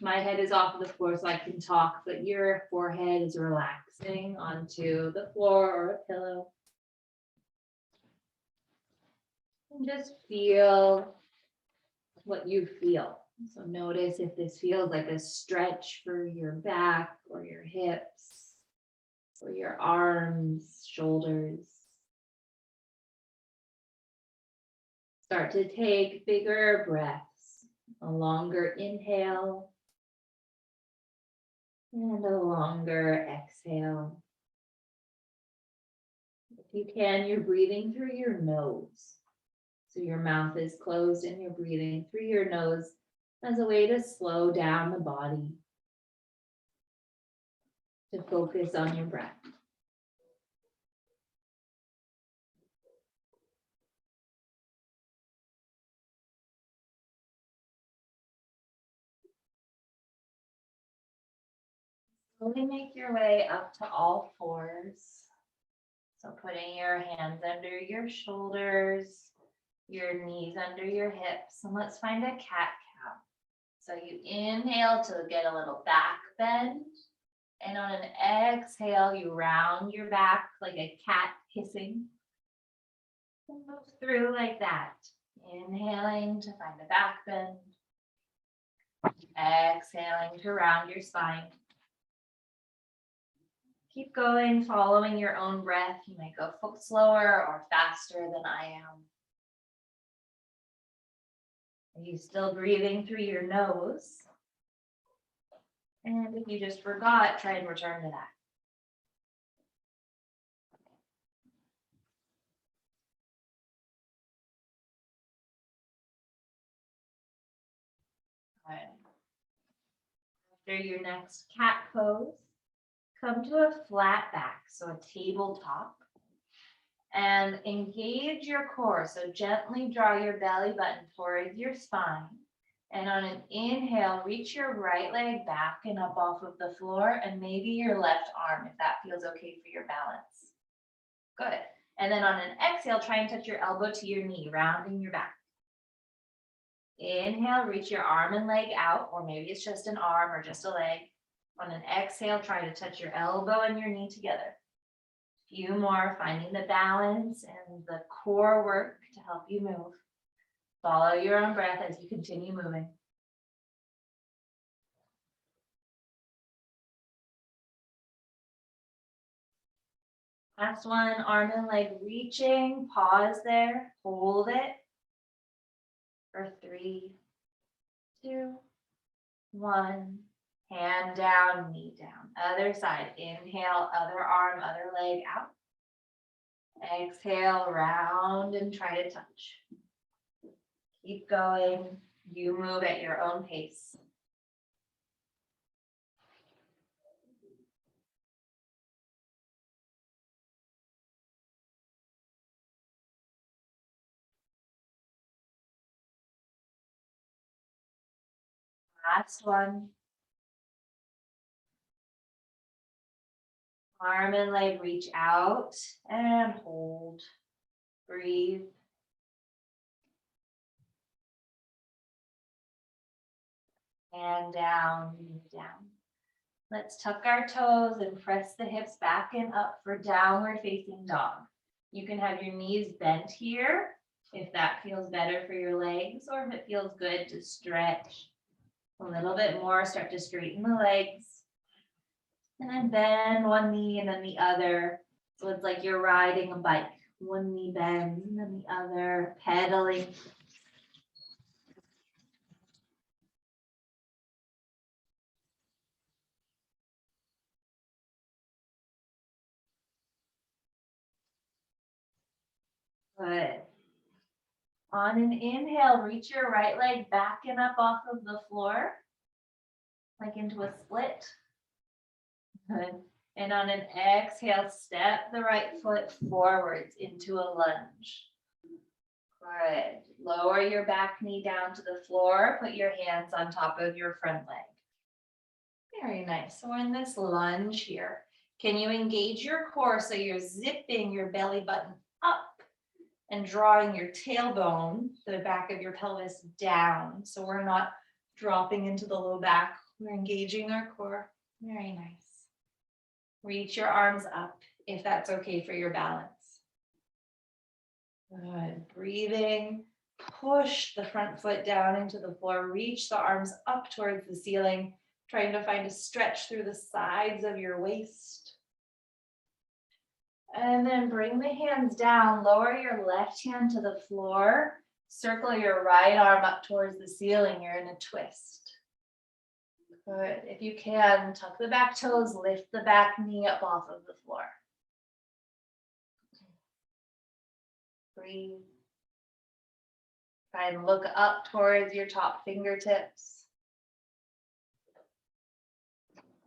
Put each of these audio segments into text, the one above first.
My head is off of the floor so I can talk, but your forehead is relaxing onto the floor or a pillow. And just feel what you feel. So notice if this feels like a stretch for your back or your hips or your arms, shoulders. Start to take bigger breaths, a longer inhale and a longer exhale. If you can, you're breathing through your nose. So your mouth is closed and you're breathing through your nose as a way to slow down the body, to focus on your breath. Slowly make your way up to all fours. So putting your hands under your shoulders, your knees under your hips, and let's find a cat-cow. So you inhale to get a little back bend, and on an exhale, you round your back like a cat hissing. And move through like that. Inhaling to find a back bend. Exhaling to round your spine. Keep going, following your own breath. You might go slower or faster than I am. Are you still breathing through your nose? And if you just forgot, try and return to that. Good. After your next cat pose, come to a flat back, so a tabletop, and engage your core. So gently draw your belly button towards your spine. And on an inhale, reach your right leg back and up off of the floor, and maybe your left arm, if that feels okay for your balance. Good. And then on an exhale, try and touch your elbow to your knee, rounding your back. Inhale, reach your arm and leg out, or maybe it's just an arm or just a leg. On an exhale, try to touch your elbow and your knee together. A few more, finding the balance and the core work to help you move. Follow your own breath as you continue moving. Last one, arm and leg reaching, pause there, hold it for 3, 2, 1. Hand down, knee down. Other side, inhale, other arm, other leg out. Exhale, round and try to touch. Keep going. You move at your own pace. Last one. Arm and leg reach out and hold. Breathe. Hand down, knee down. Let's tuck our toes and press the hips back and up for downward facing dog. You can have your knees bent here if that feels better for your legs, or if it feels good to stretch a little bit more, start to straighten the legs. And then bend one knee and then the other. So it's like you're riding a bike. One knee bends and then the other, pedaling. Good. On an inhale, reach your right leg back and up off of the floor, like into a split. Good. And on an exhale, step the right foot forwards into a lunge. Good. Lower your back knee down to the floor. Put your hands on top of your front leg. Very nice. So we're in this lunge here. Can you engage your core so you're zipping your belly button up and drawing your tailbone, the back of your pelvis, down, so we're not dropping into the low back We're engaging our core. Very nice. Reach your arms up if that's okay for your balance. Good. Breathing. Push the front foot down into the floor. Reach the arms up towards the ceiling, trying to find a stretch through the sides of your waist. And then bring the hands down. Lower your left hand to the floor. Circle your right arm up towards the ceiling. You're in a twist. Good. If you can, tuck the back toes, lift the back knee up off of the floor. Breathe. Try and look up towards your top fingertips.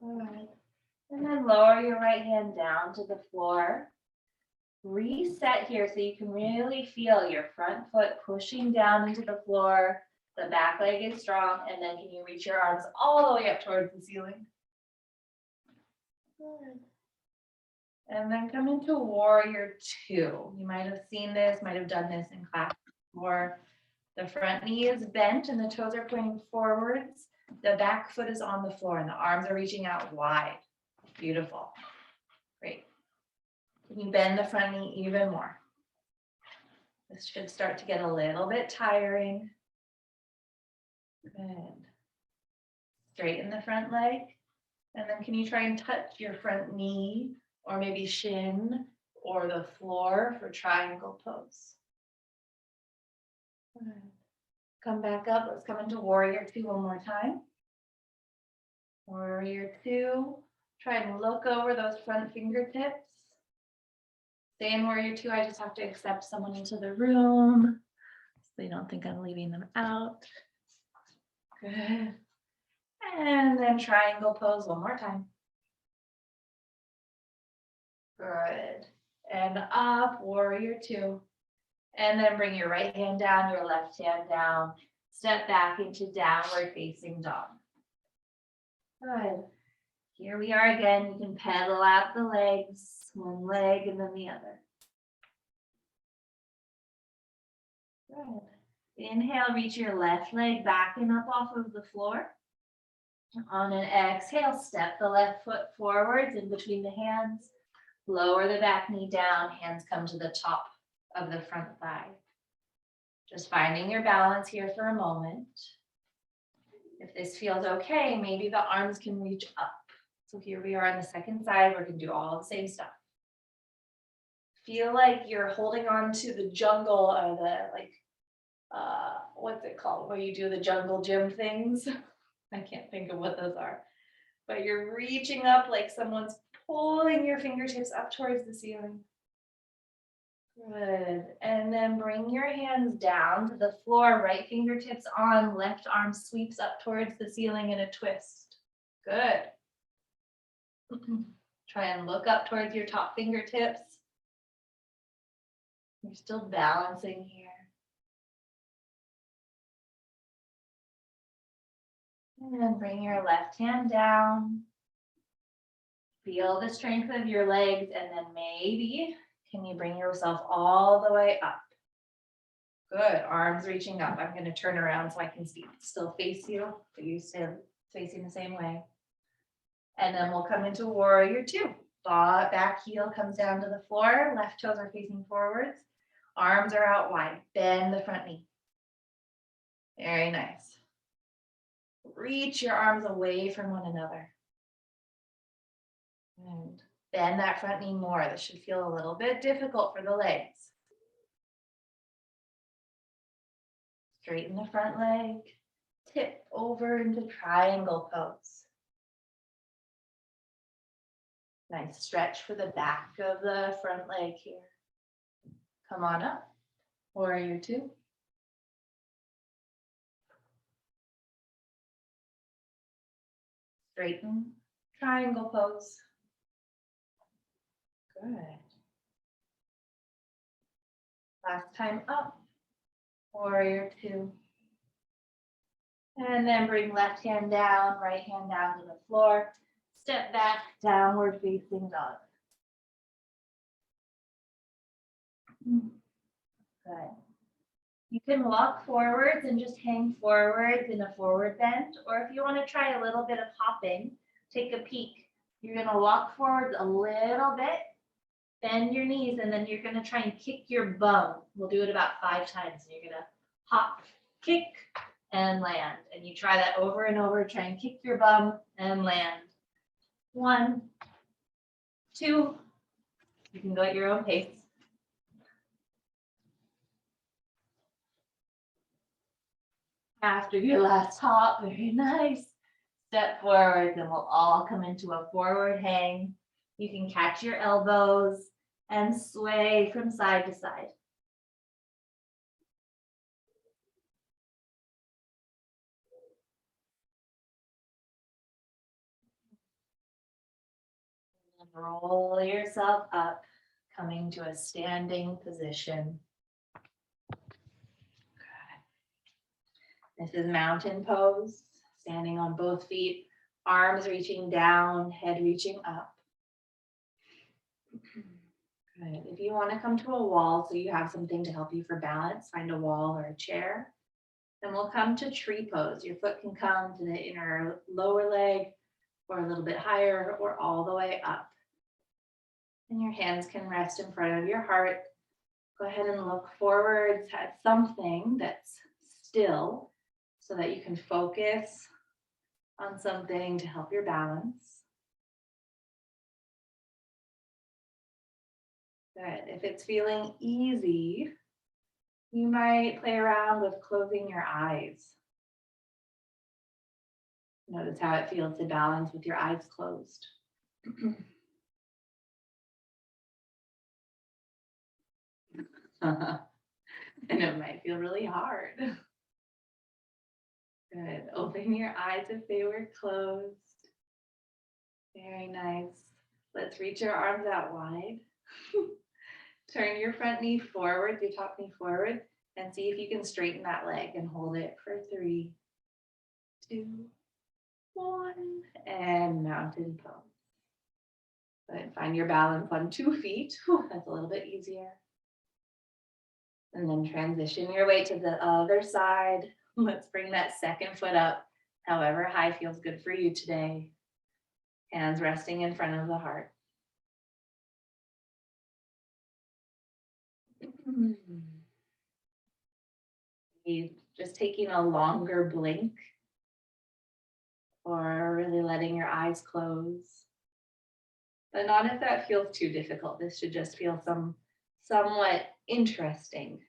Good. And then lower your right hand down to the floor. Reset here so you can really feel your front foot pushing down into the floor. The back leg is strong, and then can you reach your arms all the way up towards the ceiling? Good. And then come into warrior two. You might have seen this, might have done this in class before. The front knee is bent and the toes are pointing forwards. The back foot is on the floor and the arms are reaching out wide. Beautiful. Great. Can you bend the front knee even more? This should start to get a little bit tiring. Good. Straighten the front leg. And then can you try and touch your front knee or maybe shin or the floor for triangle pose? Good. Come back up. Let's come into warrior two one more time. Warrior two. Try and look over those front fingertips. Stay in warrior two. I just have to accept someone into the room so they don't think I'm leaving them out. Good. And then triangle pose one more time. Good. And up, warrior two. And then bring your right hand down, your left hand down. Step back into downward facing dog. Good. Here we are again. You can pedal out the legs, one leg and then the other. Good. Inhale, reach your left leg back and up off of the floor. On an exhale, step the left foot forwards in between the hands. Lower the back knee down, hands come to the top of the front thigh. Just finding your balance here for a moment. If this feels okay, maybe the arms can reach up. So here we are on the second side. We're going to do all the same stuff. Feel like you're holding on to the jungle or what's it called? Where you do the jungle gym things. I can't think of what those are. But you're reaching up like someone's pulling your fingertips up towards the ceiling. Good. And then bring your hands down to the floor, right fingertips on, left arm sweeps up towards the ceiling in a twist. Good. Try and look up towards your top fingertips. You're still balancing here. And then bring your left hand down. Feel the strength of your legs, and then maybe can you bring yourself all the way up? Good, arms reaching up. I'm going to turn around so I can still face you, but you still facing the same way. And then we'll come into warrior two. Back heel comes down to the floor. Left toes are facing forwards. Arms are out wide. Bend the front knee. Very nice. Reach your arms away from one another. And bend that front knee more. This should feel a little bit difficult for the legs. Straighten the front leg. Tip over into triangle pose. Nice stretch for the back of the front leg here. Come on up. Warrior two. Straighten, triangle pose. Good. Last time up. Warrior two. And then bring left hand down, right hand down to the floor. Step back, downward facing dog. Good. You can walk forwards and just hang forwards in a forward bend, or if you want to try a little bit of hopping, take a peek. You're going to walk forwards a little bit, bend your knees, and then you're going to try and kick your bum. We'll do it about 5 times. And you're going to hop, kick, and land. And you try that over and over. Try and kick your bum and land. 1, 2. You can go at your own pace. After your last hop, very nice. Step forward, and we'll all come into a forward hang. You can catch your elbows and sway from side to side. And roll yourself up, coming to a standing position. This is mountain pose, standing on both feet, arms reaching down, head reaching up. Good. If you want to come to a wall so you have something to help you for balance, find a wall or a chair. Then we'll come to tree pose. Your foot can come to the inner lower leg or a little bit higher or all the way up. And your hands can rest in front of your heart. Go ahead and look forwards at something that's still, so that you can focus on something to help your balance. Good. If it's feeling easy, you might play around with closing your eyes. Notice how it feels to balance with your eyes closed. And it might feel really hard. Good. Open your eyes if they were closed. Very nice. Let's reach your arms out wide. Turn your front knee forward, your top knee forward, and see if you can straighten that leg and hold it for 3, 2, 1, and mountain pose. Good. Find your balance on 2 feet. Whew, that's a little bit easier. And then transition your weight to the other side. Let's bring that second foot up, however high feels good for you today. Hands resting in front of the heart. Just taking a longer blink, or really letting your eyes close. But not if that feels too difficult. This should just feel somewhat interesting.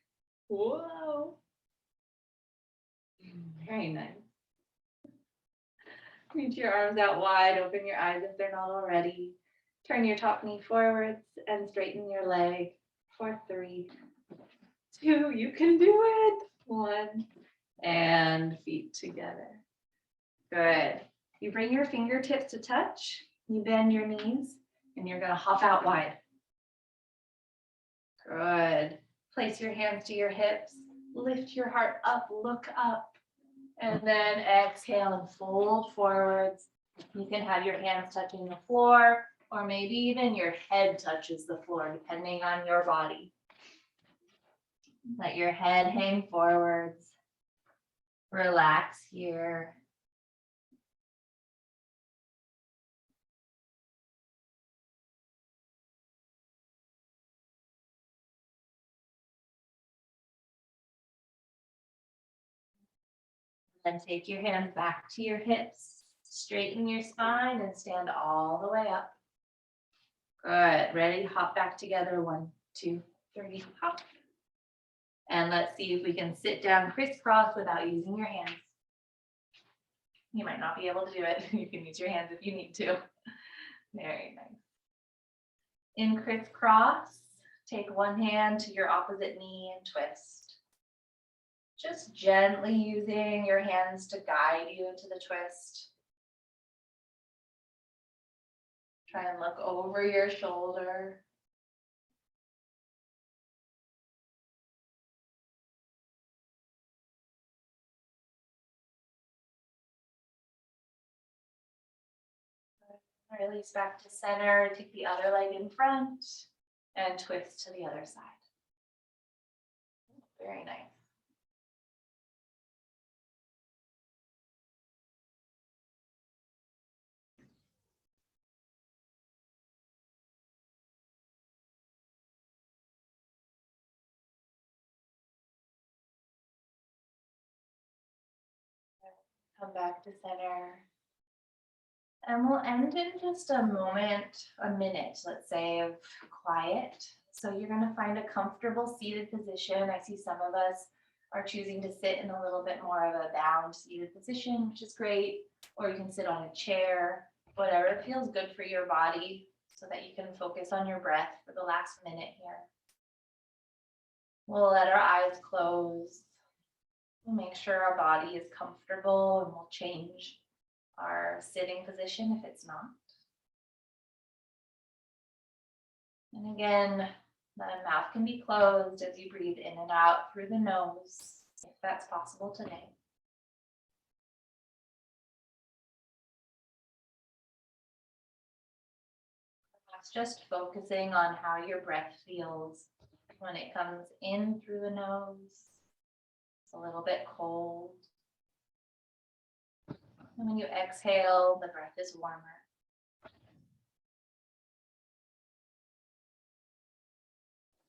Whoa. Very nice. Reach your arms out wide, open your eyes if they're not already. Turn your top knee forwards and straighten your leg for 3, 2, you can do it. 1, and feet together. Good. You bring your fingertips to touch, you bend your knees, and you're gonna hop out wide. Good. Place your hands to your hips, lift your heart up, look up. And then exhale and fold forwards. You can have your hands touching the floor, or maybe even your head touches the floor, depending on your body. Let your head hang forwards. Relax here. Then take your hands back to your hips, straighten your spine, and stand all the way up. Good. Ready? Hop back together. 1, 2, 3, hop. And let's see if we can sit down crisscross without using your hands. You might not be able to do it. You can use your hands if you need to. Very nice. In crisscross, take one hand to your opposite knee and twist. Just gently using your hands to guide you into the twist. Try and look over your shoulder. Release back to center, take the other leg in front and twist to the other side. Very nice. Come back to center. And we'll end in just a moment, a minute, let's say, of quiet. So you're going to find a comfortable seated position. I see some of us are choosing to sit in a little bit more of a bound seated position, which is great. Or you can sit on a chair, whatever feels good for your body so that you can focus on your breath for the last minute here. We'll let our eyes close. We'll make sure our body is comfortable and we'll change our sitting position if it's not. And again, the mouth can be closed as you breathe in and out through the nose, if that's possible today. Perhaps just focusing on how your breath feels when it comes in through the nose. It's a little bit cold. And when you exhale, the breath is warmer.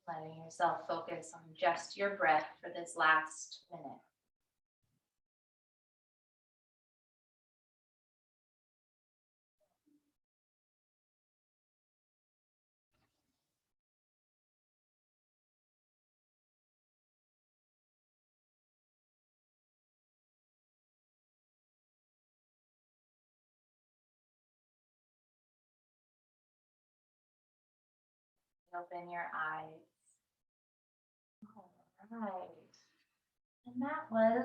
Letting yourself focus on just your breath for this last minute. Open your eyes. All right. And that was